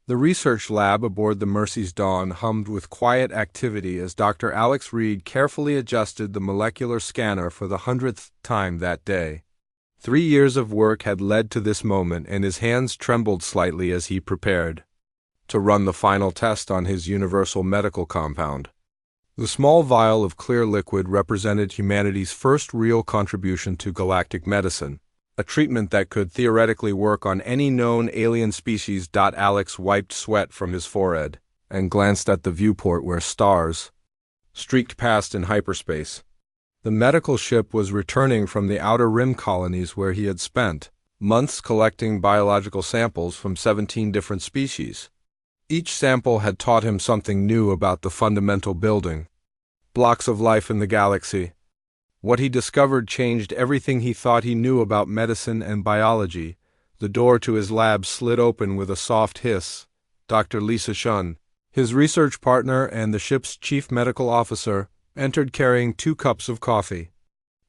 The research lab aboard the Mercy's Dawn hummed with quiet activity as Dr. Alex Reed carefully adjusted the molecular scanner for the 100th time that day. 3 years of work had led to this moment, and his hands trembled slightly as he prepared to run the final test on his universal medical compound. The small vial of clear liquid represented humanity's first real contribution to galactic medicine, a treatment that could theoretically work on any known alien species. Alex wiped sweat from his forehead and glanced at the viewport where stars streaked past in hyperspace. The medical ship was returning from the outer rim colonies where he had spent months collecting biological samples from 17 different species. Each sample had taught him something new about the fundamental building blocks of life in the galaxy. What he discovered changed everything he thought he knew about medicine and biology. The door to his lab slid open with a soft hiss. Dr. Lisa Shun, his research partner and the ship's chief medical officer, entered carrying 2 cups of coffee.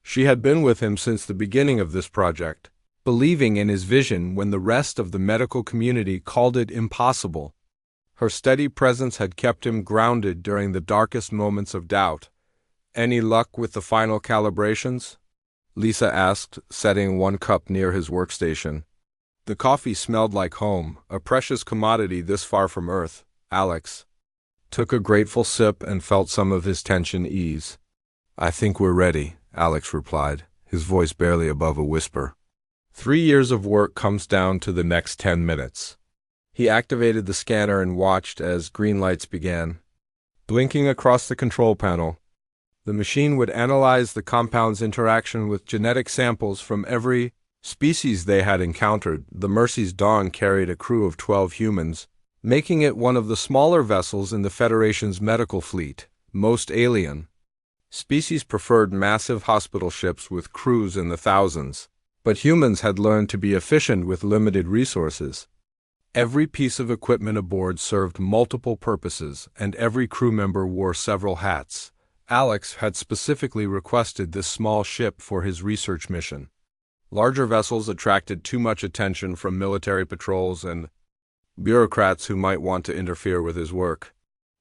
She had been with him since the beginning of this project, believing in his vision when the rest of the medical community called it impossible. Her steady presence had kept him grounded during the darkest moments of doubt. "Any luck with the final calibrations?" Lisa asked, setting 1 cup near his workstation. The coffee smelled like home, a precious commodity this far from Earth. Alex took a grateful sip and felt some of his tension ease. "I think we're ready," Alex replied, his voice barely above a whisper. 3 years of work comes down to the next 10 minutes. He activated the scanner and watched as green lights began blinking across the control panel. The machine would analyze the compound's interaction with genetic samples from every species they had encountered. The Mercy's Dawn carried a crew of 12 humans, making it one of the smaller vessels in the Federation's medical fleet. Most alien species preferred massive hospital ships with crews in the thousands, but humans had learned to be efficient with limited resources. Every piece of equipment aboard served multiple purposes, and every crew member wore several hats. Alex had specifically requested this small ship for his research mission. Larger vessels attracted too much attention from military patrols and bureaucrats who might want to interfere with his work.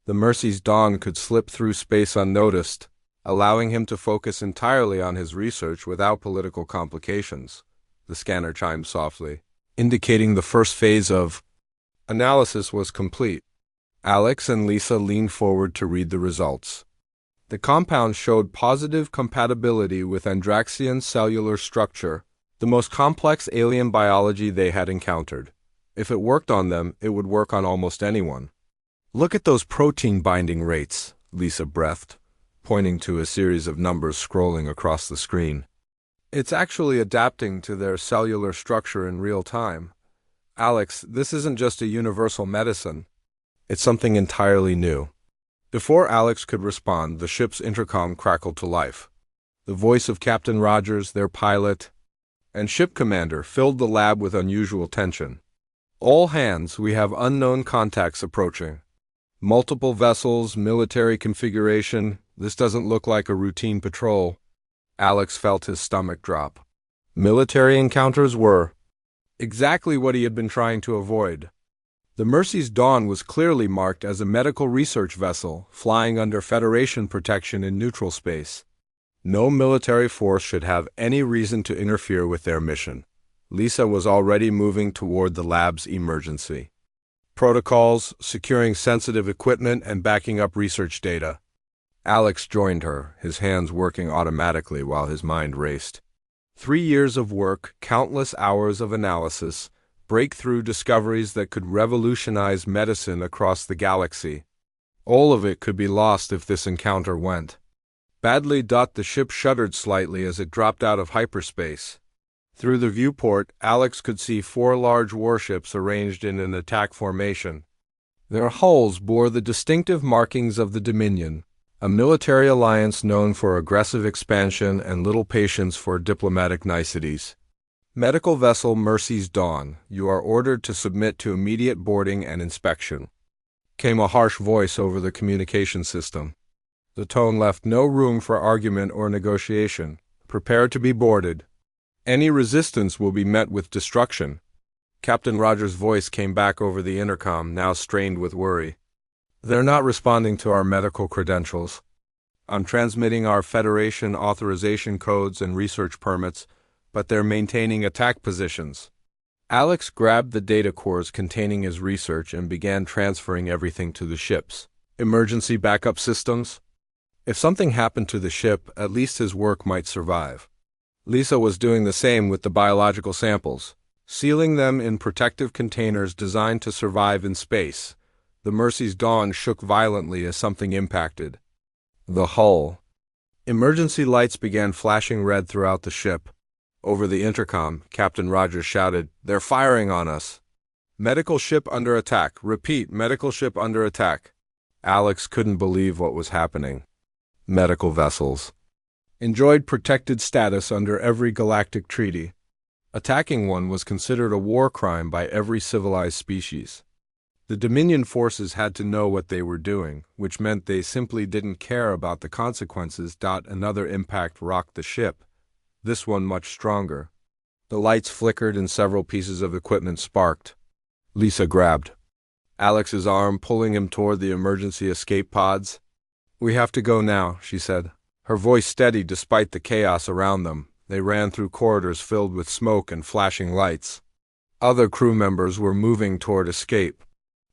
The Mercy's Dawn could slip through space unnoticed, allowing him to focus entirely on his research without political complications. The scanner chimed softly, indicating the first phase of analysis was complete. Alex and Lisa leaned forward to read the results. The compound showed positive compatibility with Andraxian cellular structure, the most complex alien biology they had encountered. If it worked on them, it would work on almost anyone. "Look at those protein binding rates," Lisa breathed, pointing to a series of numbers scrolling across the screen. "It's actually adapting to their cellular structure in real time. Alex, this isn't just a universal medicine. It's something entirely new." Before Alex could respond, the ship's intercom crackled to life. The voice of Captain Rogers, their pilot and ship commander, filled the lab with unusual tension. "All hands, we have unknown contacts approaching. Multiple vessels, military configuration. This doesn't look like a routine patrol." Alex felt his stomach drop. Military encounters were exactly what he had been trying to avoid. The Mercy's Dawn was clearly marked as a medical research vessel, flying under Federation protection in neutral space. No military force should have any reason to interfere with their mission. Lisa was already moving toward the lab's emergency protocols, securing sensitive equipment, and backing up research data. Alex joined her, his hands working automatically while his mind raced. 3 years of work, countless hours of analysis, breakthrough discoveries that could revolutionize medicine across the galaxy. All of it could be lost if this encounter went badly. The ship shuddered slightly as it dropped out of hyperspace. Through the viewport, Alex could see 4 large warships arranged in an attack formation. Their hulls bore the distinctive markings of the Dominion, a military alliance known for aggressive expansion and little patience for diplomatic niceties. "Medical vessel Mercy's Dawn, you are ordered to submit to immediate boarding and inspection," came a harsh voice over the communication system. The tone left no room for argument or negotiation. "Prepare to be boarded. Any resistance will be met with destruction." Captain Rogers' voice came back over the intercom, now strained with worry. "They're not responding to our medical credentials. I'm transmitting our Federation authorization codes and research permits, but they're maintaining attack positions." Alex grabbed the data cores containing his research and began transferring everything to the ships. Emergency backup systems? If something happened to the ship, at least his work might survive. Lisa was doing the same with the biological samples, sealing them in protective containers designed to survive in space. The Mercy's Dawn shook violently as something impacted the hull. Emergency lights began flashing red throughout the ship. Over the intercom, Captain Rogers shouted, "They're firing on us. Medical ship under attack. Repeat, medical ship under attack." Alex couldn't believe what was happening. Medical vessels enjoyed protected status under every galactic treaty. Attacking one was considered a war crime by every civilized species. The Dominion forces had to know what they were doing, which meant they simply didn't care about the consequences. Another impact rocked the ship, this one much stronger. The lights flickered and several pieces of equipment sparked. Lisa grabbed Alex's arm, pulling him toward the emergency escape pods. "We have to go now," she said. Her voice steady despite the chaos around them. They ran through corridors filled with smoke and flashing lights. Other crew members were moving toward escape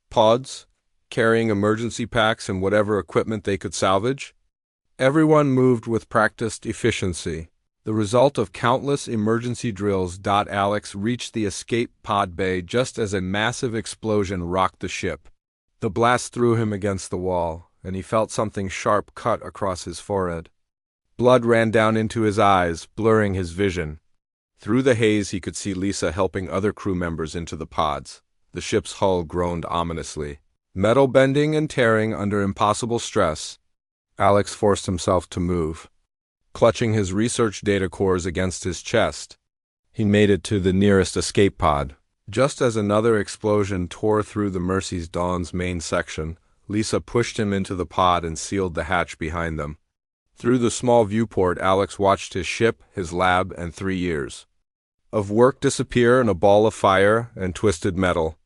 pods, carrying emergency packs and whatever equipment they could salvage. Everyone moved with practiced efficiency, the result of countless emergency drills. Alex reached the escape pod bay just as a massive explosion rocked the ship. The blast threw him against the wall, and he felt something sharp cut across his forehead. Blood ran down into his eyes, blurring his vision. Through the haze he could see Lisa helping other crew members into the pods. The ship's hull groaned ominously, metal bending and tearing under impossible stress. Alex forced himself to move. Clutching his research data cores against his chest, he made it to the nearest escape pod. Just as another explosion tore through the Mercy's Dawn's main section, Lisa pushed him into the pod and sealed the hatch behind them. Through the small viewport, Alex watched his ship, his lab, and 3 years of work disappear in a ball of fire and twisted metal.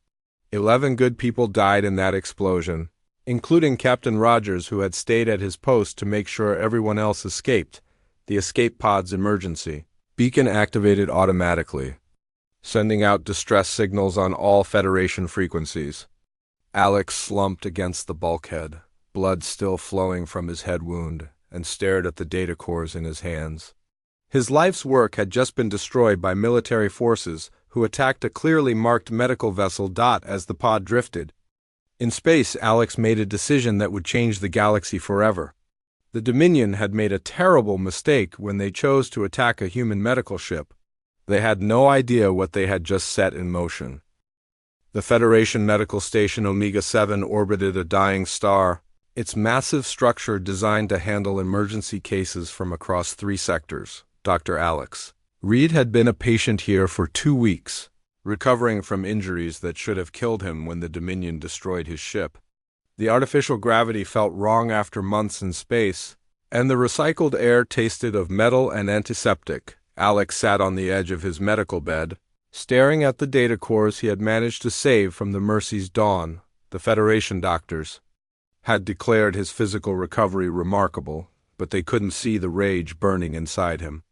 11 good people died in that explosion, including Captain Rogers, who had stayed at his post to make sure everyone else escaped. The escape pod's emergency beacon activated automatically, sending out distress signals on all Federation frequencies. Alex slumped against the bulkhead, blood still flowing from his head wound, and stared at the data cores in his hands. His life's work had just been destroyed by military forces who attacked a clearly marked medical vessel. As the pod drifted in space, Alex made a decision that would change the galaxy forever. The Dominion had made a terrible mistake when they chose to attack a human medical ship. They had no idea what they had just set in motion. The Federation Medical Station Omega-7 orbited a dying star, its massive structure designed to handle emergency cases from across 3 sectors. Dr. Alex Reed had been a patient here for 2 weeks, recovering from injuries that should have killed him when the Dominion destroyed his ship. The artificial gravity felt wrong after months in space, and the recycled air tasted of metal and antiseptic. Alex sat on the edge of his medical bed, staring at the data cores he had managed to save from the Mercy's Dawn. The Federation doctors had declared his physical recovery remarkable, but they couldn't see the rage burning inside him.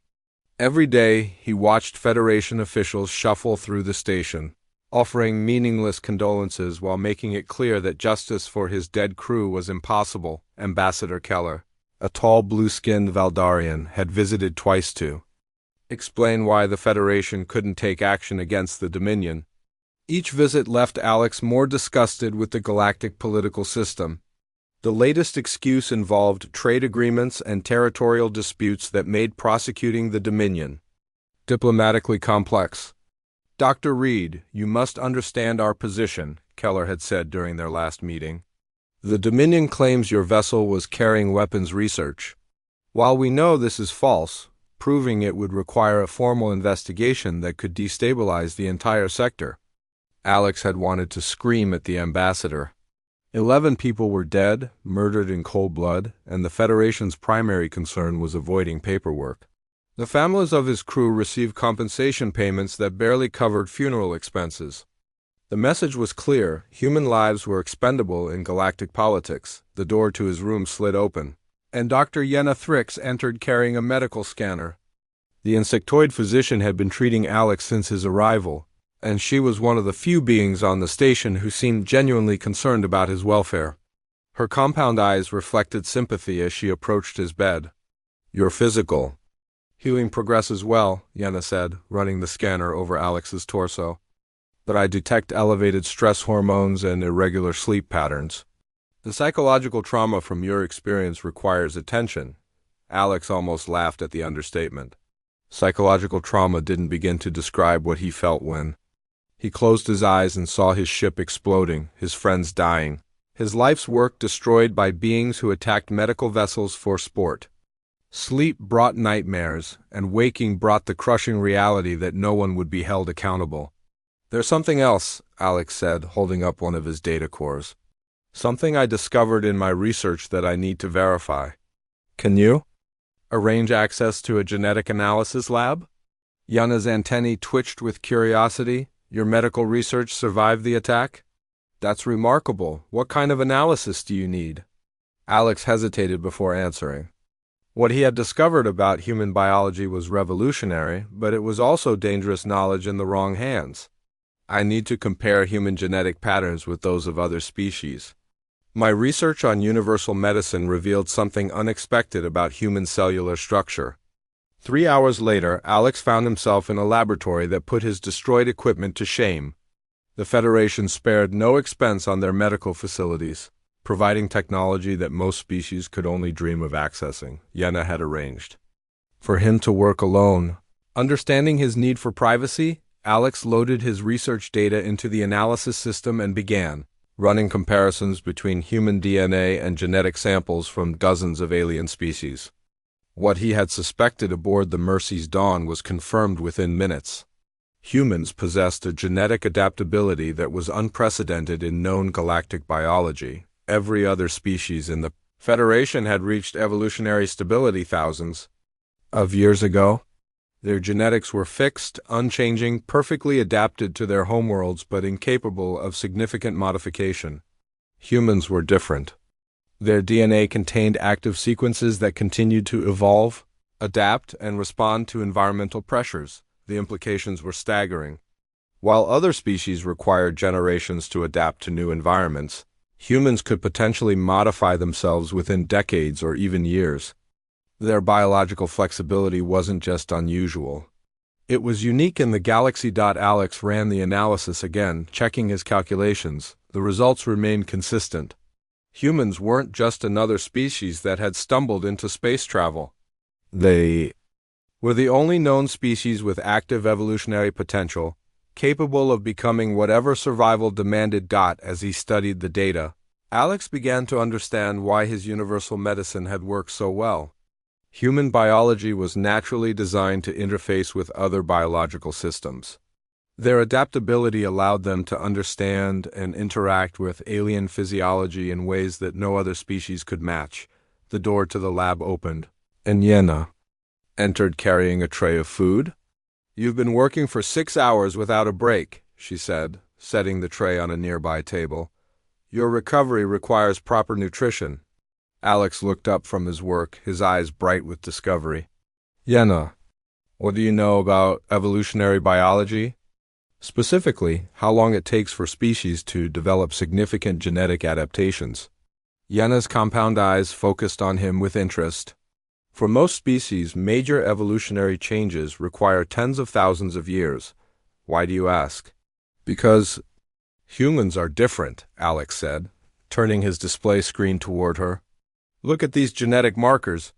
Every day, he watched Federation officials shuffle through the station, offering meaningless condolences while making it clear that justice for his dead crew was impossible. Ambassador Keller, a tall blue-skinned Valdarian, had visited twice to explain why the Federation couldn't take action against the Dominion. Each visit left Alex more disgusted with the galactic political system. The latest excuse involved trade agreements and territorial disputes that made prosecuting the Dominion diplomatically complex. "Dr. Reed, you must understand our position," Keller had said during their last meeting. "The Dominion claims your vessel was carrying weapons research. While we know this is false, proving it would require a formal investigation that could destabilize the entire sector." Alex had wanted to scream at the ambassador. 11 people were dead, murdered in cold blood, and the Federation's primary concern was avoiding paperwork. The families of his crew received compensation payments that barely covered funeral expenses. The message was clear: human lives were expendable in galactic politics. The door to his room slid open, and Dr. Yenna Thrix entered carrying a medical scanner. The insectoid physician had been treating Alex since his arrival, and she was one of the few beings on the station who seemed genuinely concerned about his welfare. Her compound eyes reflected sympathy as she approached his bed. "Your physical healing progresses well," Yenna said, running the scanner over Alex's torso. "But I detect elevated stress hormones and irregular sleep patterns. The psychological trauma from your experience requires attention." Alex almost laughed at the understatement. Psychological trauma didn't begin to describe what he felt when he closed his eyes and saw his ship exploding, his friends dying, his life's work destroyed by beings who attacked medical vessels for sport. Sleep brought nightmares, and waking brought the crushing reality that no one would be held accountable. "There's something else," Alex said, holding up one of his data cores. "Something I discovered in my research that I need to verify. Can you arrange access to a genetic analysis lab?" Yenna's antennae twitched with curiosity. "Your medical research survived the attack?" "That's remarkable. What kind of analysis do you need?" Alex hesitated before answering. What he had discovered about human biology was revolutionary, but it was also dangerous knowledge in the wrong hands. "I need to compare human genetic patterns with those of other species. My research on universal medicine revealed something unexpected about human cellular structure." 3 hours later, Alex found himself in a laboratory that put his destroyed equipment to shame. The Federation spared no expense on their medical facilities, providing technology that most species could only dream of accessing. Yenna had arranged for him to work alone. Understanding his need for privacy, Alex loaded his research data into the analysis system and began running comparisons between human DNA and genetic samples from dozens of alien species. What he had suspected aboard the Mercy's Dawn was confirmed within minutes. Humans possessed a genetic adaptability that was unprecedented in known galactic biology. Every other species in the Federation had reached evolutionary stability thousands of years ago. Their genetics were fixed, unchanging, perfectly adapted to their homeworlds but incapable of significant modification. Humans were different. Their DNA contained active sequences that continued to evolve, adapt, and respond to environmental pressures. The implications were staggering. While other species required generations to adapt to new environments, humans could potentially modify themselves within decades or even years. Their biological flexibility wasn't just unusual. It was unique in the galaxy. Alex ran the analysis again, checking his calculations. The results remained consistent. Humans weren't just another species that had stumbled into space travel. They were the only known species with active evolutionary potential, capable of becoming whatever survival demanded. As he studied the data, Alex began to understand why his universal medicine had worked so well. Human biology was naturally designed to interface with other biological systems. Their adaptability allowed them to understand and interact with alien physiology in ways that no other species could match. The door to the lab opened, and Yenna entered carrying a tray of food. "You've been working for 6 hours without a break," she said, setting the tray on a nearby table. "Your recovery requires proper nutrition." Alex looked up from his work, his eyes bright with discovery. "Yenna, what do you know about evolutionary biology? Specifically, how long it takes for species to develop significant genetic adaptations?" Yenna's compound eyes focused on him with interest. "For most species, major evolutionary changes require tens of thousands of years. Why do you ask?" "Because humans are different," Alex said, turning his display screen toward her. "Look at these genetic markers.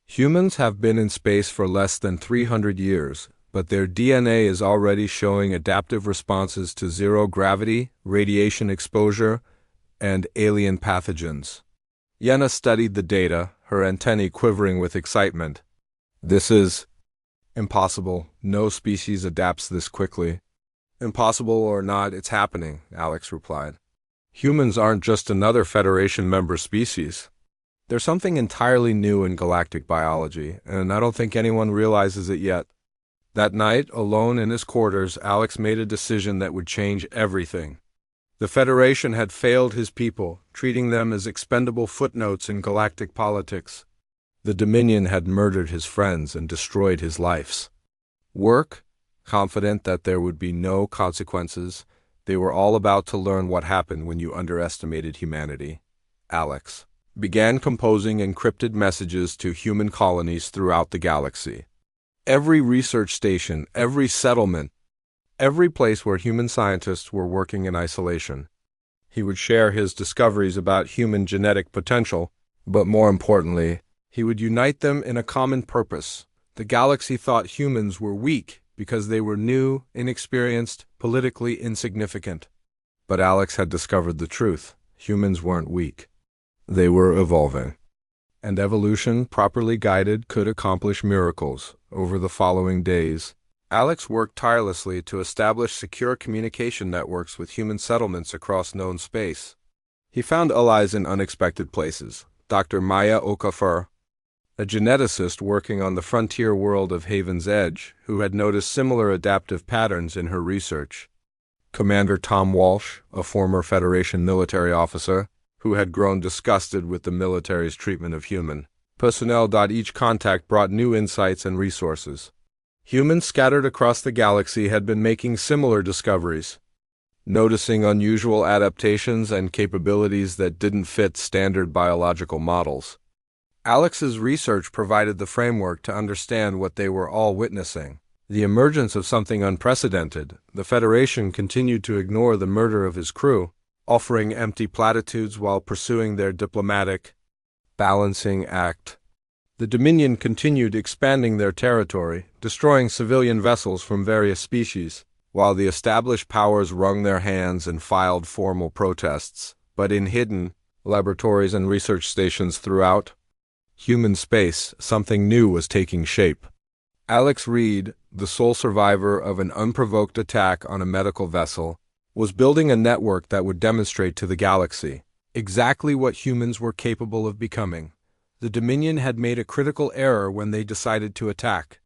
Humans have been in space for less than 300 years, but their DNA is already showing adaptive responses to zero gravity, radiation exposure, and alien pathogens." Yenna studied the data, her antennae quivering with excitement. "This is impossible. No species adapts this quickly." "Impossible or not, it's happening," Alex replied. "Humans aren't just another Federation member species. There's something entirely new in galactic biology, and I don't think anyone realizes it yet. That night, alone in his quarters, Alex made a decision that would change everything. The Federation had failed his people, treating them as expendable footnotes in galactic politics. The Dominion had murdered his friends and destroyed his lives. Work, confident that there would be no consequences, they were all about to learn what happened when you underestimated humanity. Alex began composing encrypted messages to human colonies throughout the galaxy. Every research station, every settlement, every place where human scientists were working in isolation. He would share his discoveries about human genetic potential, but more importantly, he would unite them in a common purpose. The galaxy thought humans were weak because they were new, inexperienced, politically insignificant. But Alex had discovered the truth. Humans weren't weak. They were evolving. And evolution, properly guided, could accomplish miracles. Over the following days, Alex worked tirelessly to establish secure communication networks with human settlements across known space. He found allies in unexpected places. Dr. Maya Okafor, a geneticist working on the frontier world of Haven's Edge, who had noticed similar adaptive patterns in her research. Commander Tom Walsh, a former Federation military officer, who had grown disgusted with the military's treatment of human personnel. Each contact brought new insights and resources. Humans scattered across the galaxy had been making similar discoveries, noticing unusual adaptations and capabilities that didn't fit standard biological models. Alex's research provided the framework to understand what they were all witnessing. The emergence of something unprecedented. The Federation continued to ignore the murder of his crew, offering empty platitudes while pursuing their diplomatic balancing act. The Dominion continued expanding their territory, destroying civilian vessels from various species, while the established powers wrung their hands and filed formal protests. But in hidden laboratories and research stations throughout human space, something new was taking shape. Alex Reed, the sole survivor of an unprovoked attack on a medical vessel, was building a network that would demonstrate to the galaxy exactly what humans were capable of becoming. The Dominion had made a critical error when they decided to attack.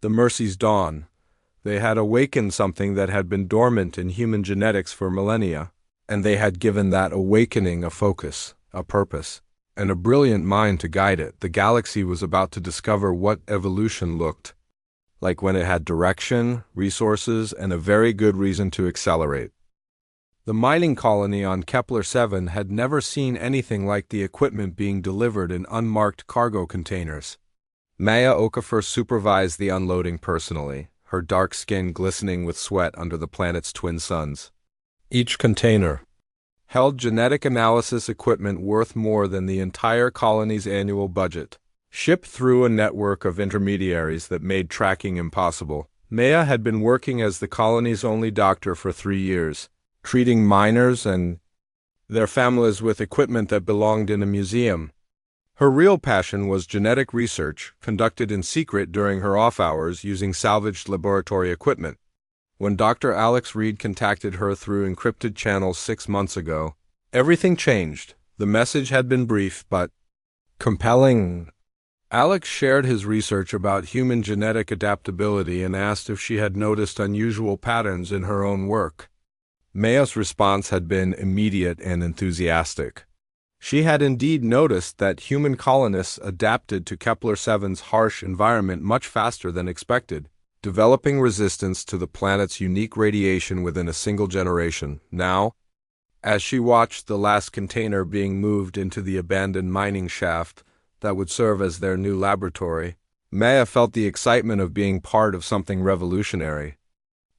The Mercy's dawn. They had awakened something that had been dormant in human genetics for millennia, and they had given that awakening a focus, a purpose, and a brilliant mind to guide it. The galaxy was about to discover what evolution looked like when it had direction, resources, and a very good reason to accelerate. The mining colony on Kepler-7 had never seen anything like the equipment being delivered in unmarked cargo containers. Maya Okafor supervised the unloading personally, her dark skin glistening with sweat under the planet's twin suns. Each container held genetic analysis equipment worth more than the entire colony's annual budget. Shipped through a network of intermediaries that made tracking impossible, Maya had been working as the colony's only doctor for 3 years, treating miners and their families with equipment that belonged in a museum. Her real passion was genetic research, conducted in secret during her off hours using salvaged laboratory equipment. When Dr. Alex Reed contacted her through encrypted channels 6 months ago, everything changed. The message had been brief but compelling. Alex shared his research about human genetic adaptability and asked if she had noticed unusual patterns in her own work. Maya's response had been immediate and enthusiastic. She had indeed noticed that human colonists adapted to Kepler-7's harsh environment much faster than expected, developing resistance to the planet's unique radiation within a single generation. Now, as she watched the last container being moved into the abandoned mining shaft that would serve as their new laboratory, Maya felt the excitement of being part of something revolutionary.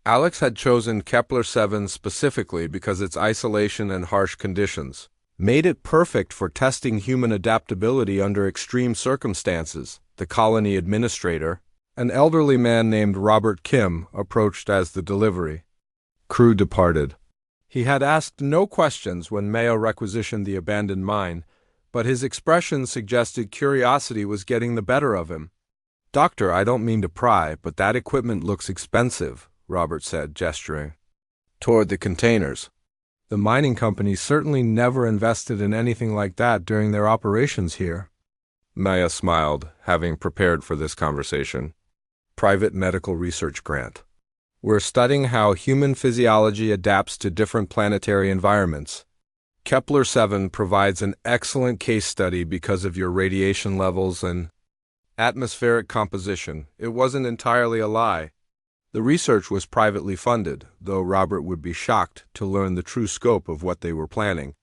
Alex had chosen Kepler-7 specifically because its isolation and harsh conditions made it perfect for testing human adaptability under extreme circumstances. The colony administrator, an elderly man named Robert Kim, approached as the delivery crew departed. He had asked no questions when Maya requisitioned the abandoned mine, but his expression suggested curiosity was getting the better of him. "Doctor, I don't mean to pry, but that equipment looks expensive," Robert said, gesturing toward the containers. "The mining companies certainly never invested in anything like that during their operations here." Maya smiled, having prepared for this conversation. Private medical research grant. We're studying how human physiology adapts to different planetary environments. Kepler-7 provides an excellent case study because of your radiation levels and atmospheric composition. It wasn't entirely a lie. The research was privately funded, though Robert would be shocked to learn the true scope of what they were planning.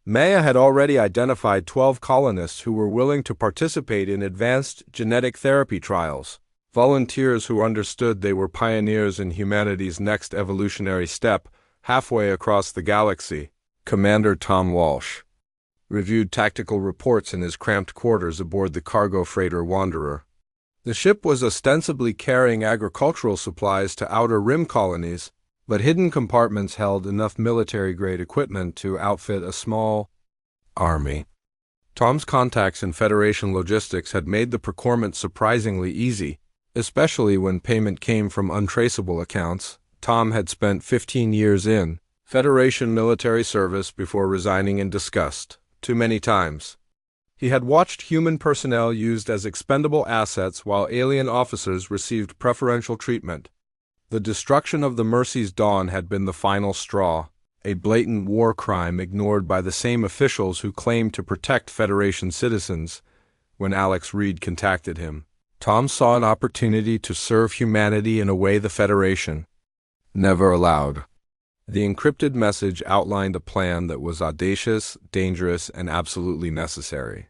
Maya had already identified 12 colonists who were willing to participate in advanced genetic therapy trials, volunteers who understood they were pioneers in humanity's next evolutionary step halfway across the galaxy. Commander Tom Walsh reviewed tactical reports in his cramped quarters aboard the cargo freighter Wanderer. The ship was ostensibly carrying agricultural supplies to outer rim colonies, but hidden compartments held enough military-grade equipment to outfit a small army. Tom's contacts in Federation logistics had made the procurement surprisingly easy, especially when payment came from untraceable accounts. Tom had spent 15 years in Federation military service before resigning in disgust, too many times. He had watched human personnel used as expendable assets while alien officers received preferential treatment. The destruction of the Mercy's Dawn had been the final straw, a blatant war crime ignored by the same officials who claimed to protect Federation citizens. When Alex Reed contacted him, Tom saw an opportunity to serve humanity in a way the Federation never allowed. The encrypted message outlined a plan that was audacious, dangerous, and absolutely necessary.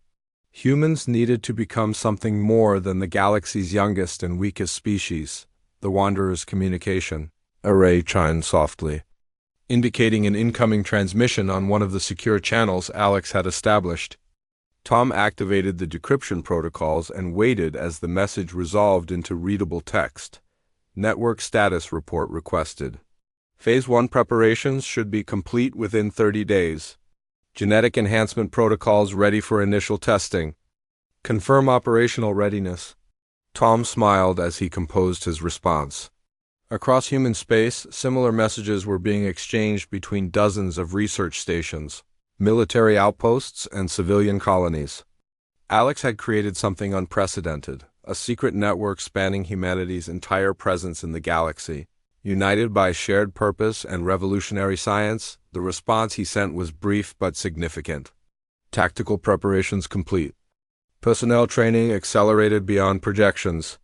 Humans needed to become something more than the galaxy's youngest and weakest species. The Wanderer's communication array chimed softly, indicating an incoming transmission on one of the secure channels Alex had established. Tom activated the decryption protocols and waited as the message resolved into readable text. Network status report requested. Phase 1 preparations should be complete within 30 days. Genetic enhancement protocols ready for initial testing. Confirm operational readiness. Tom smiled as he composed his response. Across human space, similar messages were being exchanged between dozens of research stations, military outposts, and civilian colonies. Alex had created something unprecedented, a secret network spanning humanity's entire presence in the galaxy. United by shared purpose and revolutionary science, the response he sent was brief but significant. Tactical preparations complete. Personnel training accelerated beyond projections.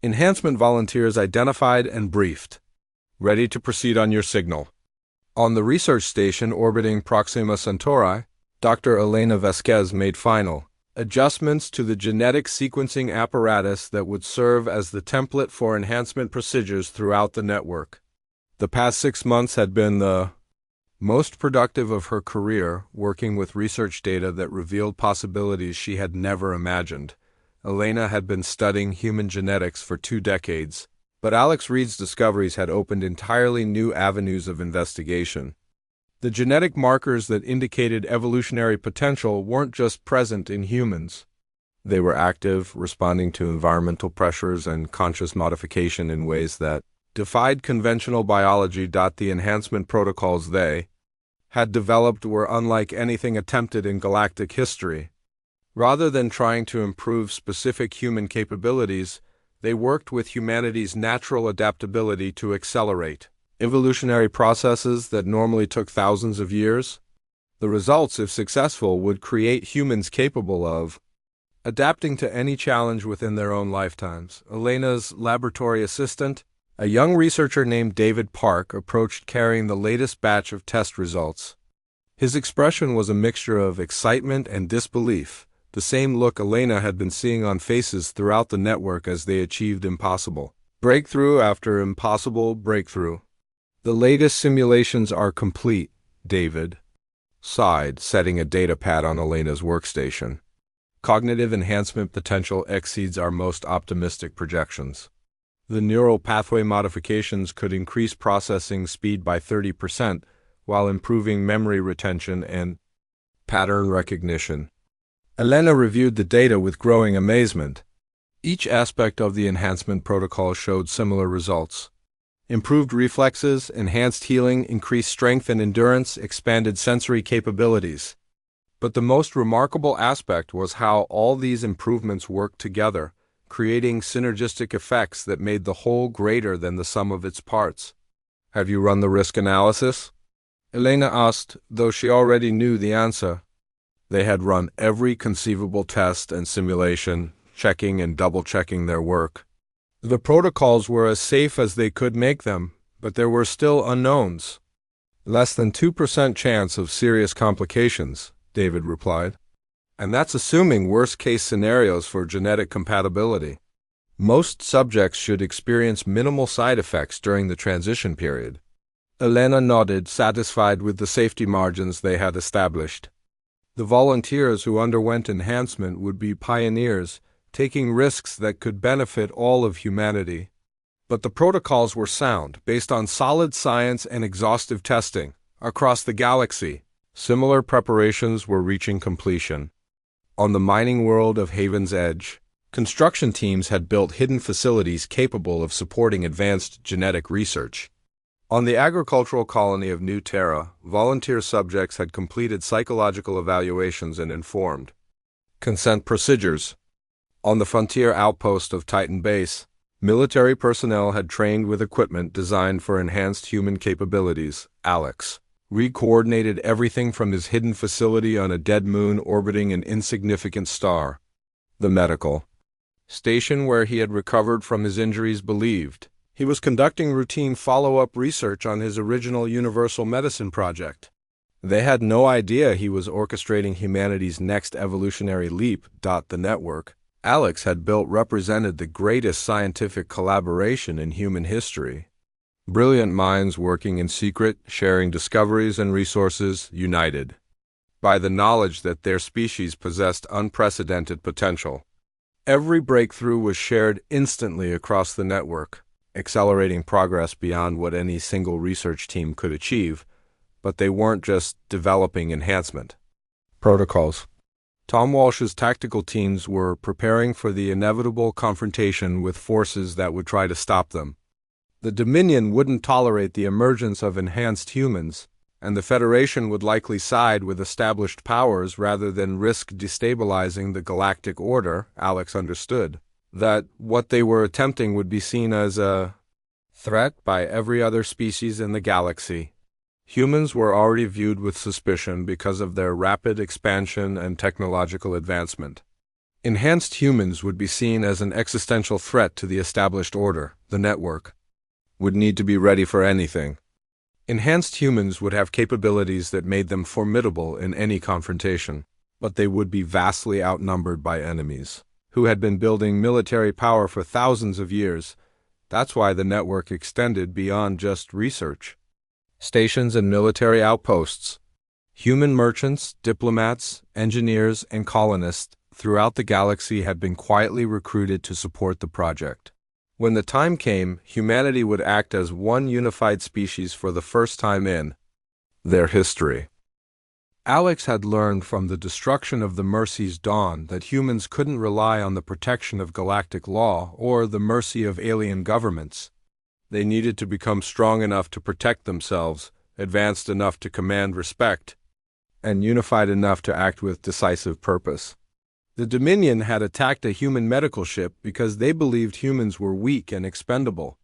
Enhancement volunteers identified and briefed. Ready to proceed on your signal. On the research station orbiting Proxima Centauri, Dr. Elena Vasquez made final adjustments to the genetic sequencing apparatus that would serve as the template for enhancement procedures throughout the network. The past 6 months had been the most productive of her career, working with research data that revealed possibilities she had never imagined. Elena had been studying human genetics for 2 decades, but Alex Reed's discoveries had opened entirely new avenues of investigation. The genetic markers that indicated evolutionary potential weren't just present in humans. They were active, responding to environmental pressures and conscious modification in ways that defied conventional biology. The enhancement protocols they had developed were unlike anything attempted in galactic history. Rather than trying to improve specific human capabilities, they worked with humanity's natural adaptability to accelerate evolutionary processes that normally took thousands of years. The results, if successful, would create humans capable of adapting to any challenge within their own lifetimes. Elena's laboratory assistant, a young researcher named David Park, approached carrying the latest batch of test results. His expression was a mixture of excitement and disbelief, the same look Elena had been seeing on faces throughout the network as they achieved impossible breakthrough after impossible breakthrough. The latest simulations are complete, David sighed, setting a data pad on Elena's workstation. Cognitive enhancement potential exceeds our most optimistic projections. The neural pathway modifications could increase processing speed by 30%, while improving memory retention and pattern recognition. Elena reviewed the data with growing amazement. Each aspect of the enhancement protocol showed similar results. Improved reflexes, enhanced healing, increased strength and endurance, expanded sensory capabilities. But the most remarkable aspect was how all these improvements worked together, creating synergistic effects that made the whole greater than the sum of its parts. "Have you run the risk analysis?" Elena asked, though she already knew the answer. They had run every conceivable test and simulation, checking and double-checking their work. The protocols were as safe as they could make them, but there were still unknowns. "Less than 2% chance of serious complications," David replied. "And that's assuming worst-case scenarios for genetic compatibility. Most subjects should experience minimal side effects during the transition period." Elena nodded, satisfied with the safety margins they had established. The volunteers who underwent enhancement would be pioneers, taking risks that could benefit all of humanity. But the protocols were sound, based on solid science and exhaustive testing. Across the galaxy, similar preparations were reaching completion. On the mining world of Haven's Edge, construction teams had built hidden facilities capable of supporting advanced genetic research. On the agricultural colony of New Terra, volunteer subjects had completed psychological evaluations and informed consent procedures. On the frontier outpost of Titan Base, military personnel had trained with equipment designed for enhanced human capabilities. Alex re-coordinated everything from his hidden facility on a dead moon orbiting an insignificant star. The medical station where he had recovered from his injuries believed he was conducting routine follow-up research on his original universal medicine project. They had no idea he was orchestrating humanity's next evolutionary leap. The network Alex had built represented the greatest scientific collaboration in human history. Brilliant minds working in secret, sharing discoveries and resources, united by the knowledge that their species possessed unprecedented potential. Every breakthrough was shared instantly across the network, accelerating progress beyond what any single research team could achieve. But they weren't just developing enhancement protocols. Tom Walsh's tactical teams were preparing for the inevitable confrontation with forces that would try to stop them. The Dominion wouldn't tolerate the emergence of enhanced humans, and the Federation would likely side with established powers rather than risk destabilizing the galactic order. Alex understood that what they were attempting would be seen as a threat by every other species in the galaxy. Humans were already viewed with suspicion because of their rapid expansion and technological advancement. Enhanced humans would be seen as an existential threat to the established order. The network would need to be ready for anything. Enhanced humans would have capabilities that made them formidable in any confrontation, but they would be vastly outnumbered by enemies who had been building military power for thousands of years. That's why the network extended beyond just research. Stations and military outposts, human merchants, diplomats, engineers, and colonists throughout the galaxy had been quietly recruited to support the project. When the time came, humanity would act as one unified species for the first time in their history. Alex had learned from the destruction of the Mercy's dawn that humans couldn't rely on the protection of galactic law or the mercy of alien governments. They needed to become strong enough to protect themselves, advanced enough to command respect, and unified enough to act with decisive purpose. The Dominion had attacked a human medical ship because they believed humans were weak and expendable.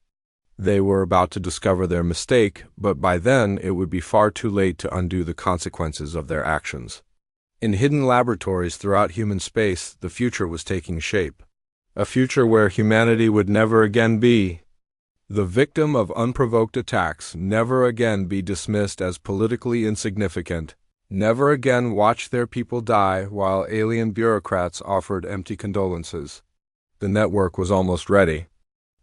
They were about to discover their mistake, but by then it would be far too late to undo the consequences of their actions. In hidden laboratories throughout human space, the future was taking shape. A future where humanity would never again be the victim of unprovoked attacks, never again be dismissed as politically insignificant, never again watch their people die while alien bureaucrats offered empty condolences. The network was almost ready.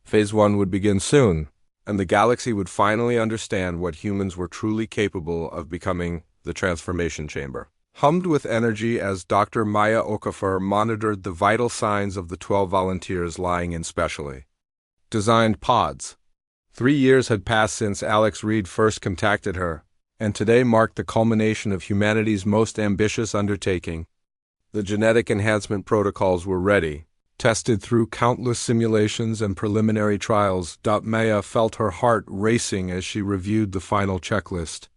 Phase 1 would begin soon, and the galaxy would finally understand what humans were truly capable of becoming. The transformation chamber hummed with energy as Dr. Maya Okafor monitored the vital signs of the 12 volunteers lying in specially designed pods. 3 years had passed since Alex Reed first contacted her, and today marked the culmination of humanity's most ambitious undertaking. The genetic enhancement protocols were ready, tested through countless simulations and preliminary trials. Maya felt her heart racing as she reviewed the final checklist.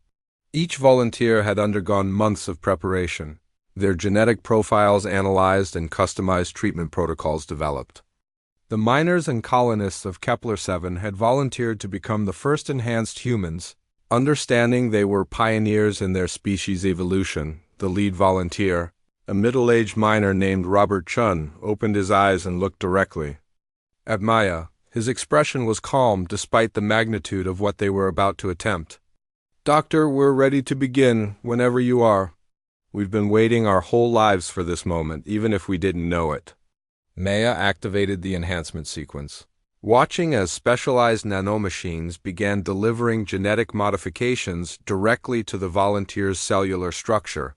Each volunteer had undergone months of preparation, their genetic profiles analyzed, and customized treatment protocols developed. The miners and colonists of Kepler-7 had volunteered to become the first enhanced humans, understanding they were pioneers in their species' evolution. The lead volunteer, a middle-aged miner named Robert Chun, opened his eyes and looked directly at Maya. His expression was calm despite the magnitude of what they were about to attempt. "Doctor, we're ready to begin whenever you are. We've been waiting our whole lives for this moment, even if we didn't know it." Maya activated the enhancement sequence, watching as specialized nanomachines began delivering genetic modifications directly to the volunteers' cellular structure.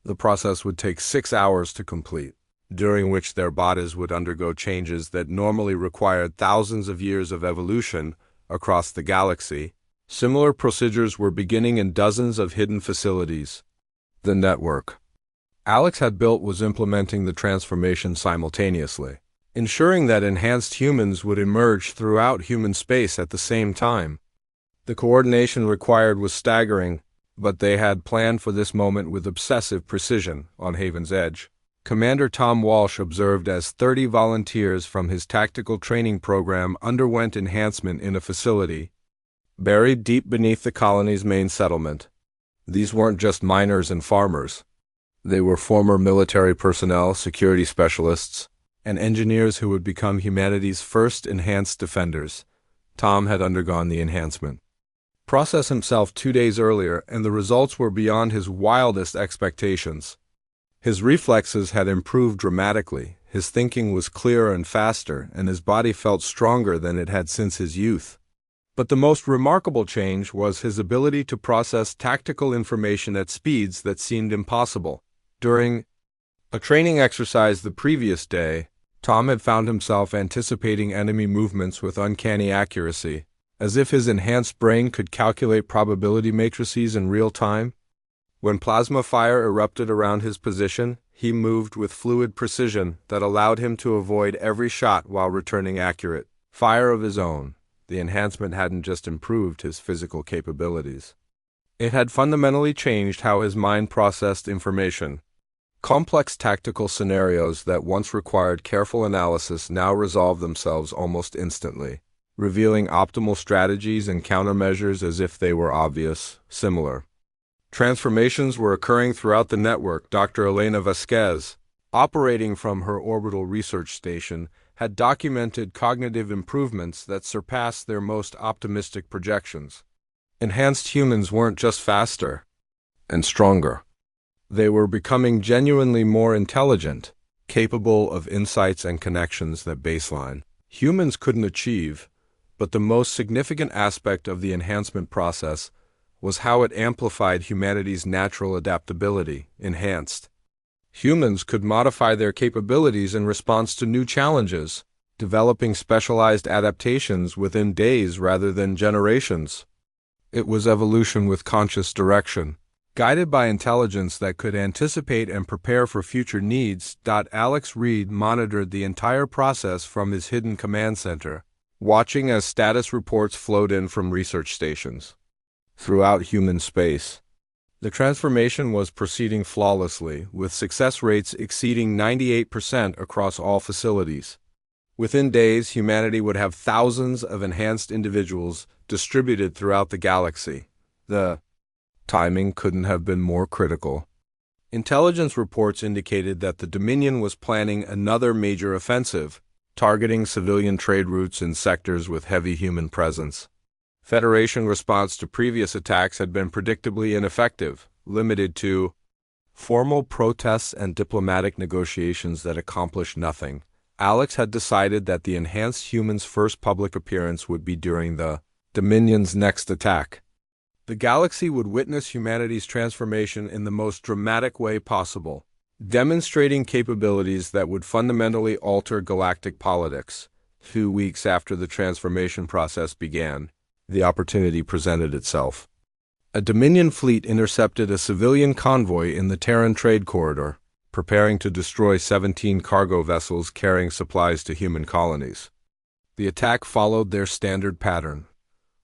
The process would take 6 hours to complete, during which their bodies would undergo changes that normally required thousands of years of evolution across the galaxy. Similar procedures were beginning in dozens of hidden facilities. The network Alex had built was implementing the transformation simultaneously, ensuring that enhanced humans would emerge throughout human space at the same time. The coordination required was staggering, but they had planned for this moment with obsessive precision. On Haven's Edge, Commander Tom Walsh observed as 30 volunteers from his tactical training program underwent enhancement in a facility buried deep beneath the colony's main settlement. These weren't just miners and farmers. They were former military personnel, security specialists, and engineers who would become humanity's first enhanced defenders. Tom had undergone the enhancement process himself 2 days earlier, and the results were beyond his wildest expectations. His reflexes had improved dramatically, his thinking was clearer and faster, and his body felt stronger than it had since his youth. But the most remarkable change was his ability to process tactical information at speeds that seemed impossible. During a training exercise the previous day, Tom had found himself anticipating enemy movements with uncanny accuracy, as if his enhanced brain could calculate probability matrices in real time. When plasma fire erupted around his position, he moved with fluid precision that allowed him to avoid every shot while returning accurate fire of his own. The enhancement hadn't just improved his physical capabilities. It had fundamentally changed how his mind processed information. Complex tactical scenarios that once required careful analysis now resolved themselves almost instantly, revealing optimal strategies and countermeasures as if they were obvious. Similar transformations were occurring throughout the network. Dr. Elena Vasquez, operating from her orbital research station, had documented cognitive improvements that surpassed their most optimistic projections. Enhanced humans weren't just faster and stronger. They were becoming genuinely more intelligent, capable of insights and connections that baseline humans couldn't achieve. But the most significant aspect of the enhancement process was how it amplified humanity's natural adaptability. Enhanced humans could modify their capabilities in response to new challenges, developing specialized adaptations within days rather than generations. It was evolution with conscious direction, guided by intelligence that could anticipate and prepare for future needs. Alex Reed monitored the entire process from his hidden command center, watching as status reports flowed in from research stations throughout human space. The transformation was proceeding flawlessly, with success rates exceeding 98% across all facilities. Within days, humanity would have thousands of enhanced individuals distributed throughout the galaxy. The timing couldn't have been more critical. Intelligence reports indicated that the Dominion was planning another major offensive, targeting civilian trade routes in sectors with heavy human presence. Federation response to previous attacks had been predictably ineffective, limited to formal protests and diplomatic negotiations that accomplished nothing. Alex had decided that the enhanced humans' first public appearance would be during the Dominion's next attack. The galaxy would witness humanity's transformation in the most dramatic way possible, demonstrating capabilities that would fundamentally alter galactic politics. 2 weeks after the transformation process began, the opportunity presented itself. A Dominion fleet intercepted a civilian convoy in the Terran trade corridor, preparing to destroy 17 cargo vessels carrying supplies to human colonies. The attack followed their standard pattern: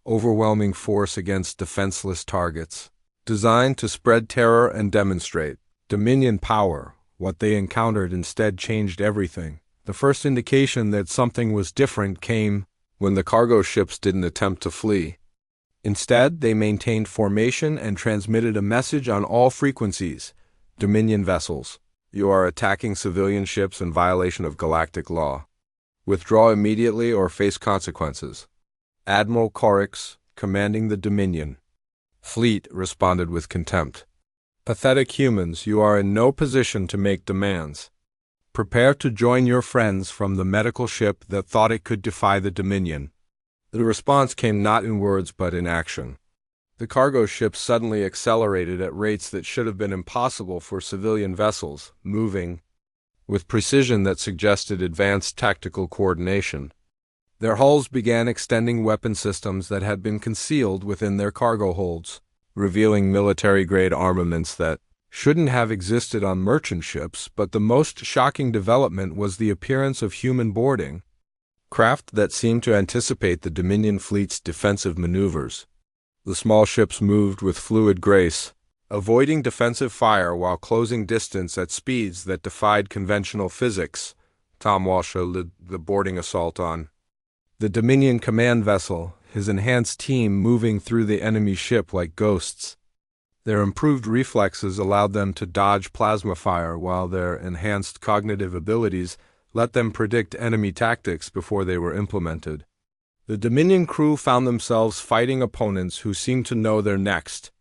overwhelming force against defenseless targets, designed to spread terror and demonstrate Dominion power. What they encountered instead changed everything. The first indication that something was different came when the cargo ships didn't attempt to flee. Instead, they maintained formation and transmitted a message on all frequencies. Dominion vessels. You are attacking civilian ships in violation of galactic law. Withdraw immediately or face consequences. Admiral Corix, commanding the Dominion fleet, responded with contempt. Pathetic humans, you are in no position to make demands. Prepare to join your friends from the medical ship that thought it could defy the Dominion. The response came not in words but in action. The cargo ships suddenly accelerated at rates that should have been impossible for civilian vessels, moving with precision that suggested advanced tactical coordination. Their hulls began extending weapon systems that had been concealed within their cargo holds, revealing military-grade armaments that shouldn't have existed on merchant ships, but the most shocking development was the appearance of human boarding craft that seemed to anticipate the Dominion fleet's defensive maneuvers. The small ships moved with fluid grace, avoiding defensive fire while closing distance at speeds that defied conventional physics. Tom Walsh led the boarding assault on the Dominion command vessel, his enhanced team moving through the enemy ship like ghosts. Their improved reflexes allowed them to dodge plasma fire, while their enhanced cognitive abilities let them predict enemy tactics before they were implemented. The Dominion crew found themselves fighting opponents who seemed to know their next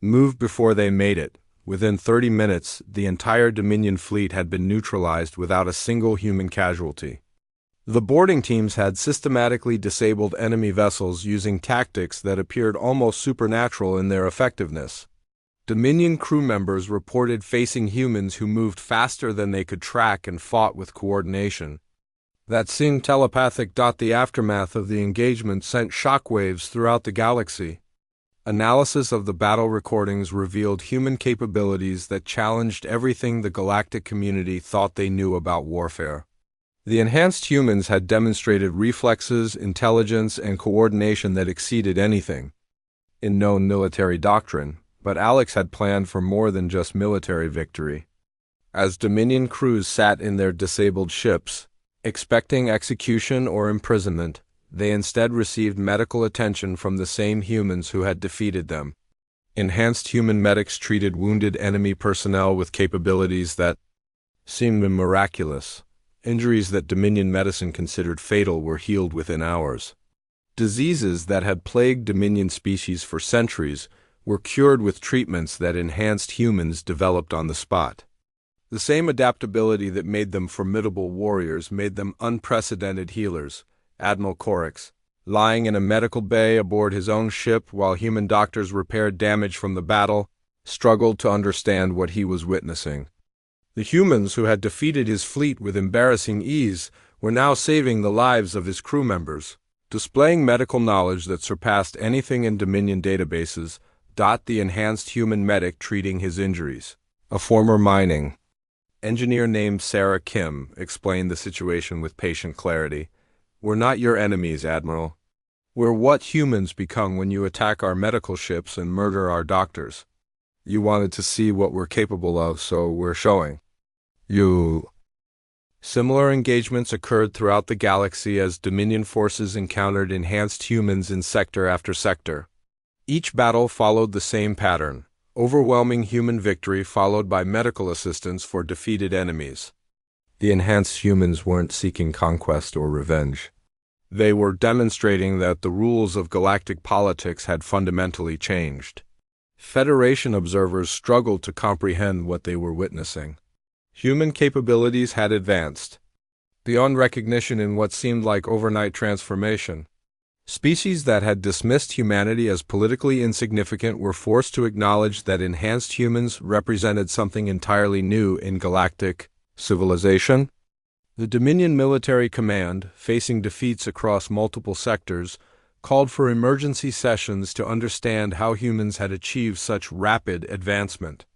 move before they made it. Within 30 minutes, the entire Dominion fleet had been neutralized without a single human casualty. The boarding teams had systematically disabled enemy vessels using tactics that appeared almost supernatural in their effectiveness. Dominion crew members reported facing humans who moved faster than they could track and fought with coordination that seemed telepathic. The aftermath of the engagement sent shockwaves throughout the galaxy. Analysis of the battle recordings revealed human capabilities that challenged everything the galactic community thought they knew about warfare. The enhanced humans had demonstrated reflexes, intelligence, and coordination that exceeded anything in known military doctrine, but Alex had planned for more than just military victory. As Dominion crews sat in their disabled ships, expecting execution or imprisonment, they instead received medical attention from the same humans who had defeated them. Enhanced human medics treated wounded enemy personnel with capabilities that seemed miraculous. Injuries that Dominion medicine considered fatal were healed within hours. Diseases that had plagued Dominion species for centuries were cured with treatments that enhanced humans developed on the spot. The same adaptability that made them formidable warriors made them unprecedented healers. Admiral Corix, lying in a medical bay aboard his own ship while human doctors repaired damage from the battle, struggled to understand what he was witnessing. The humans who had defeated his fleet with embarrassing ease were now saving the lives of his crew members, displaying medical knowledge that surpassed anything in Dominion databases. The enhanced human medic treating his injuries, a former mining engineer named Sarah Kim, explained the situation with patient clarity. "We're not your enemies, Admiral. We're what humans become when you attack our medical ships and murder our doctors. You wanted to see what we're capable of, so we're showing you." Similar engagements occurred throughout the galaxy as Dominion forces encountered enhanced humans in sector after sector. Each battle followed the same pattern: overwhelming human victory followed by medical assistance for defeated enemies. The enhanced humans weren't seeking conquest or revenge. They were demonstrating that the rules of galactic politics had fundamentally changed. Federation observers struggled to comprehend what they were witnessing. Human capabilities had advanced beyond recognition in what seemed like overnight transformation. Species that had dismissed humanity as politically insignificant were forced to acknowledge that enhanced humans represented something entirely new in galactic civilization. The Dominion Military Command, facing defeats across multiple sectors, called for emergency sessions to understand how humans had achieved such rapid advancement.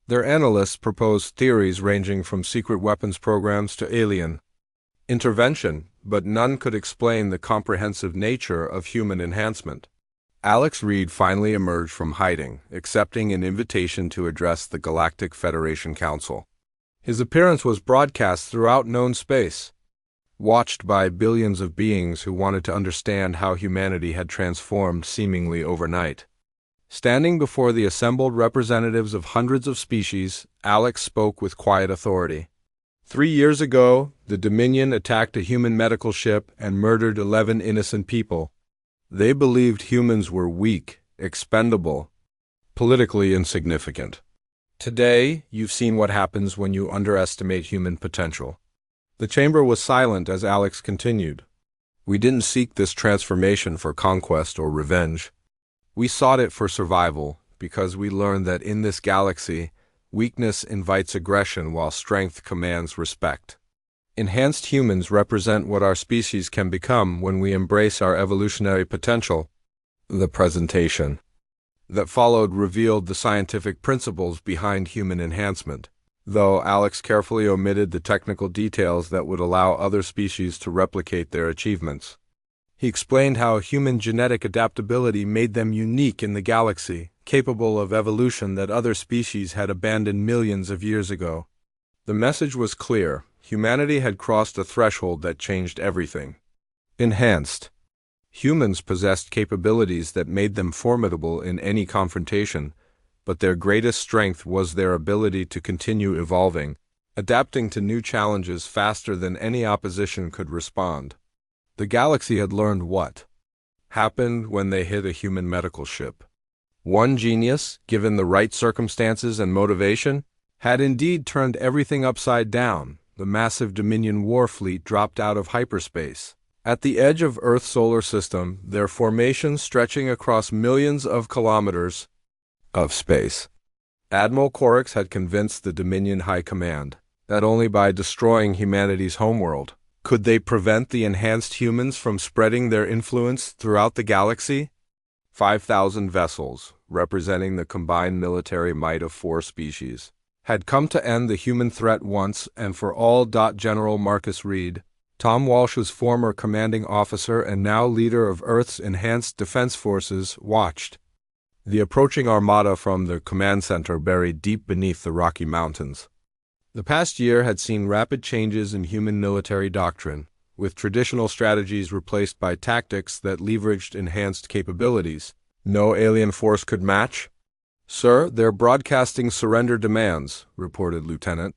Their analysts proposed theories ranging from secret weapons programs to alien intervention, but none could explain the comprehensive nature of human enhancement. Alex Reed finally emerged from hiding, accepting an invitation to address the Galactic Federation Council. His appearance was broadcast throughout known space, watched by billions of beings who wanted to understand how humanity had transformed seemingly overnight. Standing before the assembled representatives of hundreds of species, Alex spoke with quiet authority. 3 years ago, the Dominion attacked a human medical ship and murdered 11 innocent people. They believed humans were weak, expendable, politically insignificant. Today, you've seen what happens when you underestimate human potential. The chamber was silent as Alex continued. We didn't seek this transformation for conquest or revenge. We sought it for survival because we learned that in this galaxy, weakness invites aggression while strength commands respect. Enhanced humans represent what our species can become when we embrace our evolutionary potential. The presentation that followed revealed the scientific principles behind human enhancement, though Alex carefully omitted the technical details that would allow other species to replicate their achievements. He explained how human genetic adaptability made them unique in the galaxy, capable of evolution that other species had abandoned millions of years ago. The message was clear. Humanity had crossed a threshold that changed everything. Enhanced. Humans possessed capabilities that made them formidable in any confrontation, but their greatest strength was their ability to continue evolving, adapting to new challenges faster than any opposition could respond. The galaxy had learned what happened when they hit a human medical ship. One genius, given the right circumstances and motivation, had indeed turned everything upside down. The massive Dominion war fleet dropped out of hyperspace. At the edge of Earth's solar system, their formation stretching across millions of kilometers of space. Admiral Corix had convinced the Dominion High Command that only by destroying humanity's homeworld could they prevent the enhanced humans from spreading their influence throughout the galaxy. 5,000 vessels, representing the combined military might of 4 species, had come to end the human threat once and for all. General Marcus Reed, Tom Walsh's former commanding officer and now leader of Earth's enhanced defense forces, watched the approaching armada from the command center buried deep beneath the Rocky Mountains. The past year had seen rapid changes in human military doctrine, with traditional strategies replaced by tactics that leveraged enhanced capabilities no alien force could match. "Sir, they're broadcasting surrender demands," reported Lieutenant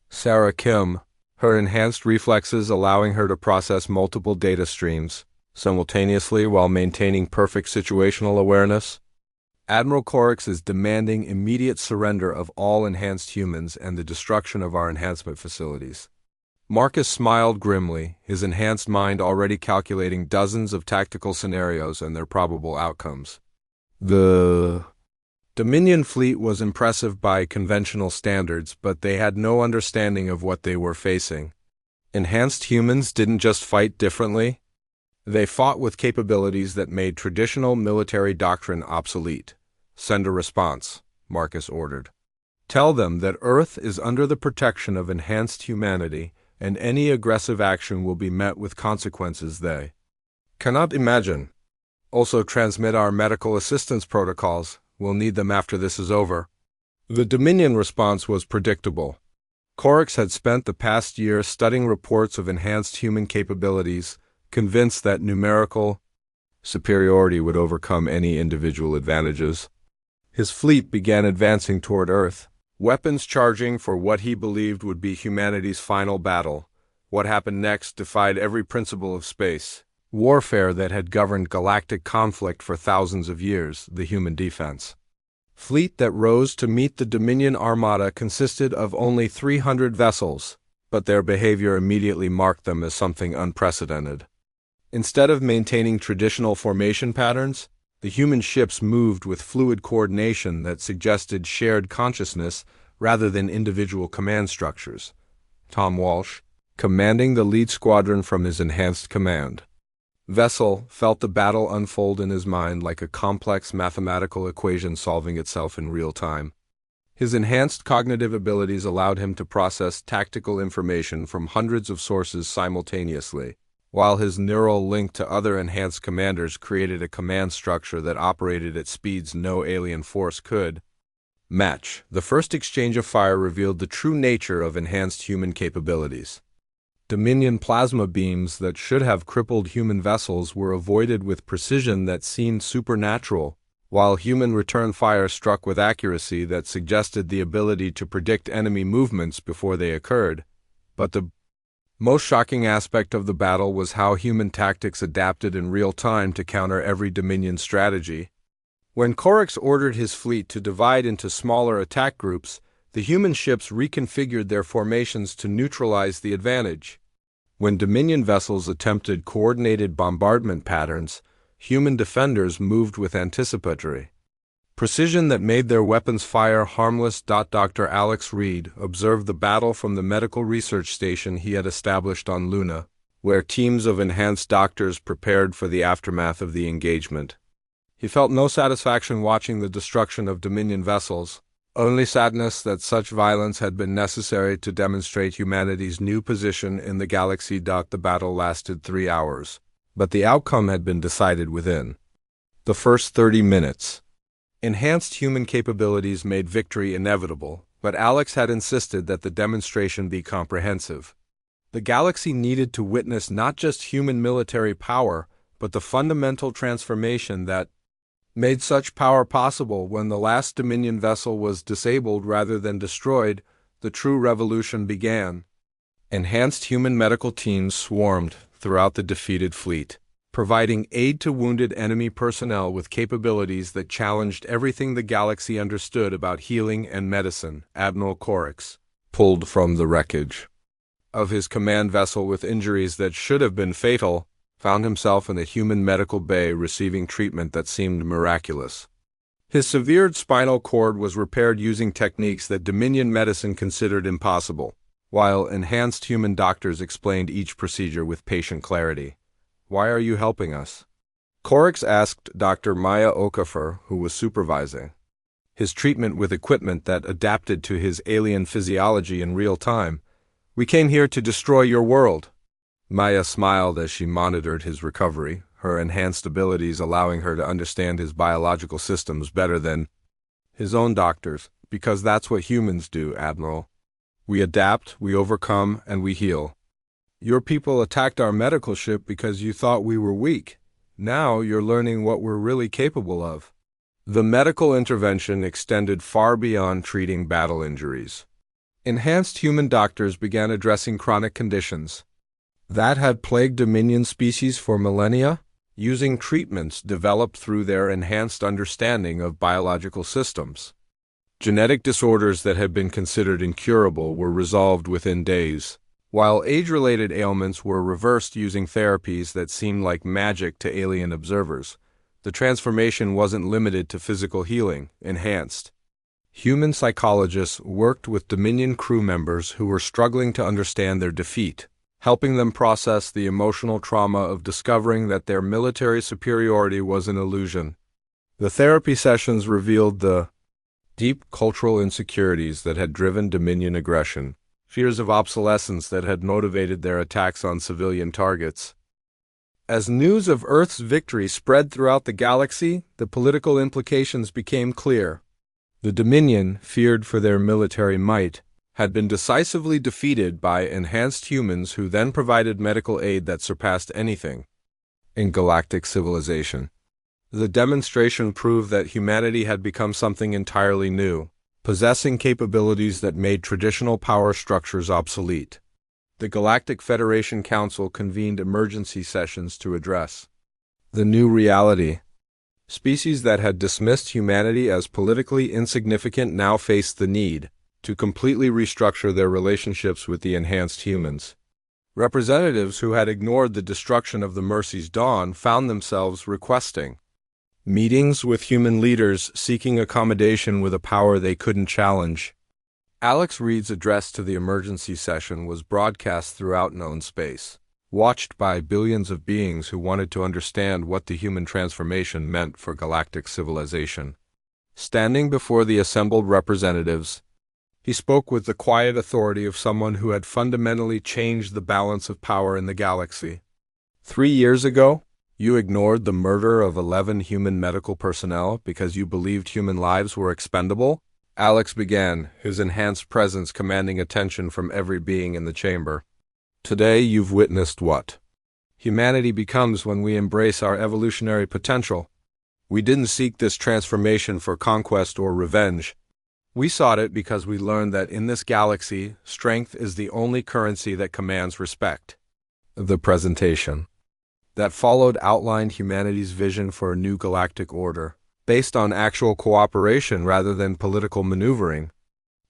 Sarah Kim, her enhanced reflexes allowing her to process multiple data streams simultaneously while maintaining perfect situational awareness. Admiral Corix is demanding immediate surrender of all enhanced humans and the destruction of our enhancement facilities. Marcus smiled grimly, his enhanced mind already calculating dozens of tactical scenarios and their probable outcomes. The Dominion fleet was impressive by conventional standards, but they had no understanding of what they were facing. Enhanced humans didn't just fight differently. They fought with capabilities that made traditional military doctrine obsolete. "Send a response," Marcus ordered. "Tell them that Earth is under the protection of enhanced humanity, and any aggressive action will be met with consequences they cannot imagine. Also transmit our medical assistance protocols. We'll need them after this is over." The Dominion response was predictable. Corix had spent the past year studying reports of enhanced human capabilities, convinced that numerical superiority would overcome any individual advantages. His fleet began advancing toward Earth, weapons charging for what he believed would be humanity's final battle. What happened next defied every principle of space warfare that had governed galactic conflict for thousands of years, the human defense. Fleet that rose to meet the Dominion armada consisted of only 300 vessels, but their behavior immediately marked them as something unprecedented. Instead of maintaining traditional formation patterns, the human ships moved with fluid coordination that suggested shared consciousness rather than individual command structures. Tom Walsh, commanding the lead squadron from his enhanced command vessel, felt the battle unfold in his mind like a complex mathematical equation solving itself in real time. His enhanced cognitive abilities allowed him to process tactical information from hundreds of sources simultaneously, while his neural link to other enhanced commanders created a command structure that operated at speeds no alien force could match. The first exchange of fire revealed the true nature of enhanced human capabilities. Dominion plasma beams that should have crippled human vessels were avoided with precision that seemed supernatural, while human return fire struck with accuracy that suggested the ability to predict enemy movements before they occurred. But the most shocking aspect of the battle was how human tactics adapted in real time to counter every Dominion strategy. When Corax ordered his fleet to divide into smaller attack groups, the human ships reconfigured their formations to neutralize the advantage. When Dominion vessels attempted coordinated bombardment patterns, human defenders moved with anticipatory precision that made their weapons fire harmless. Dr. Alex Reed observed the battle from the medical research station he had established on Luna, where teams of enhanced doctors prepared for the aftermath of the engagement. He felt no satisfaction watching the destruction of Dominion vessels, only sadness that such violence had been necessary to demonstrate humanity's new position in the galaxy. The battle lasted 3 hours, but the outcome had been decided within the first 30 minutes. Enhanced human capabilities made victory inevitable, but Alex had insisted that the demonstration be comprehensive. The galaxy needed to witness not just human military power, but the fundamental transformation that made such power possible. When the last Dominion vessel was disabled rather than destroyed, the true revolution began. Enhanced human medical teams swarmed throughout the defeated fleet, providing aid to wounded enemy personnel with capabilities that challenged everything the galaxy understood about healing and medicine. Admiral Corax, pulled from the wreckage of his command vessel with injuries that should have been fatal, found himself in a human medical bay receiving treatment that seemed miraculous. His severed spinal cord was repaired using techniques that Dominion medicine considered impossible, while enhanced human doctors explained each procedure with patient clarity. "Why are you helping us?" Corax asked Dr. Maya Okafor, who was supervising his treatment with equipment that adapted to his alien physiology in real time. "We came here to destroy your world." Maya smiled as she monitored his recovery, her enhanced abilities allowing her to understand his biological systems better than his own doctors. "Because that's what humans do, Admiral. We adapt, we overcome, and we heal. Your people attacked our medical ship because you thought we were weak. Now you're learning what we're really capable of." The medical intervention extended far beyond treating battle injuries. Enhanced human doctors began addressing chronic conditions that had plagued Dominion species for millennia, using treatments developed through their enhanced understanding of biological systems. Genetic disorders that had been considered incurable were resolved within days, while age-related ailments were reversed using therapies that seemed like magic to alien observers. The transformation wasn't limited to physical healing. Enhanced human psychologists worked with Dominion crew members who were struggling to understand their defeat, helping them process the emotional trauma of discovering that their military superiority was an illusion. The therapy sessions revealed the deep cultural insecurities that had driven Dominion aggression, fears of obsolescence that had motivated their attacks on civilian targets. As news of Earth's victory spread throughout the galaxy, the political implications became clear. The Dominion, feared for their military might, had been decisively defeated by enhanced humans who then provided medical aid that surpassed anything in galactic civilization. The demonstration proved that humanity had become something entirely new, possessing capabilities that made traditional power structures obsolete. The Galactic Federation Council convened emergency sessions to address the new reality. Species that had dismissed humanity as politically insignificant now faced the need to completely restructure their relationships with the enhanced humans. Representatives who had ignored the destruction of the Mercy's dawn found themselves requesting meetings with human leaders seeking accommodation with a power they couldn't challenge. Alex Reed's address to the emergency session was broadcast throughout known space, watched by billions of beings who wanted to understand what the human transformation meant for galactic civilization. Standing before the assembled representatives, he spoke with the quiet authority of someone who had fundamentally changed the balance of power in the galaxy. 3 years ago, you ignored the murder of 11 human medical personnel because you believed human lives were expendable? Alex began, his enhanced presence commanding attention from every being in the chamber. Today you've witnessed what humanity becomes when we embrace our evolutionary potential. We didn't seek this transformation for conquest or revenge. We sought it because we learned that in this galaxy, strength is the only currency that commands respect. The presentation that followed outlined humanity's vision for a new galactic order, based on actual cooperation rather than political maneuvering.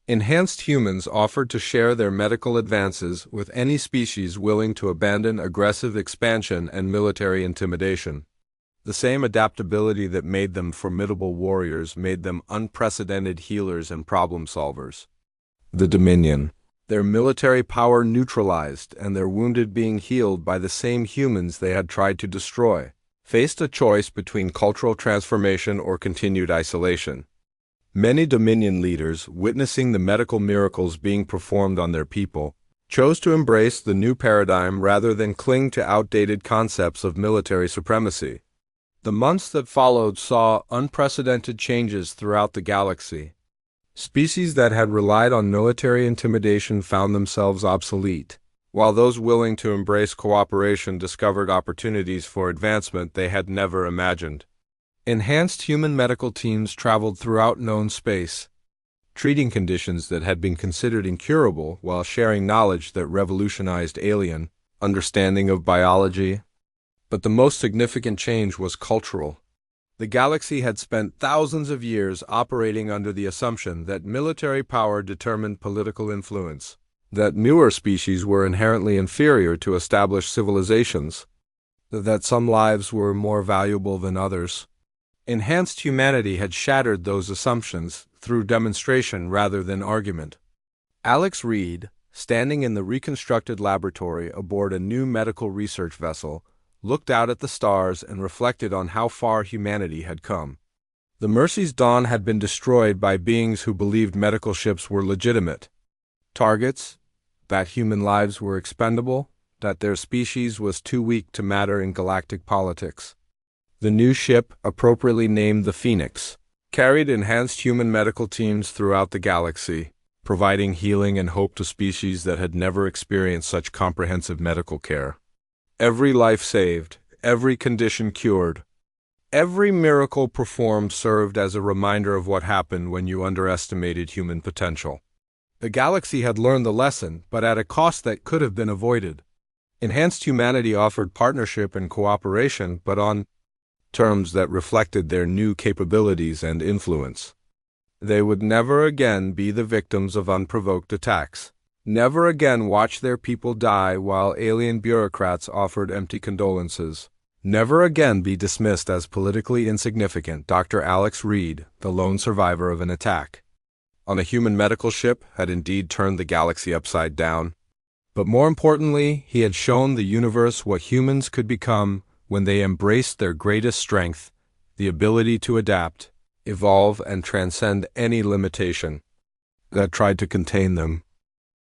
Enhanced humans offered to share their medical advances with any species willing to abandon aggressive expansion and military intimidation. The same adaptability that made them formidable warriors made them unprecedented healers and problem solvers. The Dominion, their military power neutralized and their wounded being healed by the same humans they had tried to destroy, faced a choice between cultural transformation or continued isolation. Many Dominion leaders, witnessing the medical miracles being performed on their people, chose to embrace the new paradigm rather than cling to outdated concepts of military supremacy. The months that followed saw unprecedented changes throughout the galaxy. Species that had relied on military intimidation found themselves obsolete, while those willing to embrace cooperation discovered opportunities for advancement they had never imagined. Enhanced human medical teams traveled throughout known space, treating conditions that had been considered incurable while sharing knowledge that revolutionized alien understanding of biology. But the most significant change was cultural. The galaxy had spent thousands of years operating under the assumption that military power determined political influence, that newer species were inherently inferior to established civilizations, that some lives were more valuable than others. Enhanced humanity had shattered those assumptions through demonstration rather than argument. Alex Reed, standing in the reconstructed laboratory aboard a new medical research vessel, looked out at the stars and reflected on how far humanity had come. The Mercy's Dawn had been destroyed by beings who believed medical ships were legitimate targets, that human lives were expendable, that their species was too weak to matter in galactic politics. The new ship, appropriately named the Phoenix, carried enhanced human medical teams throughout the galaxy, providing healing and hope to species that had never experienced such comprehensive medical care. Every life saved, every condition cured, every miracle performed served as a reminder of what happened when you underestimated human potential. The galaxy had learned the lesson, but at a cost that could have been avoided. Enhanced humanity offered partnership and cooperation, but on terms that reflected their new capabilities and influence. They would never again be the victims of unprovoked attacks. Never again watch their people die while alien bureaucrats offered empty condolences. Never again be dismissed as politically insignificant. Dr. Alex Reed, the lone survivor of an attack on a human medical ship, had indeed turned the galaxy upside down. But more importantly, he had shown the universe what humans could become when they embraced their greatest strength, the ability to adapt, evolve, and transcend any limitation that tried to contain them.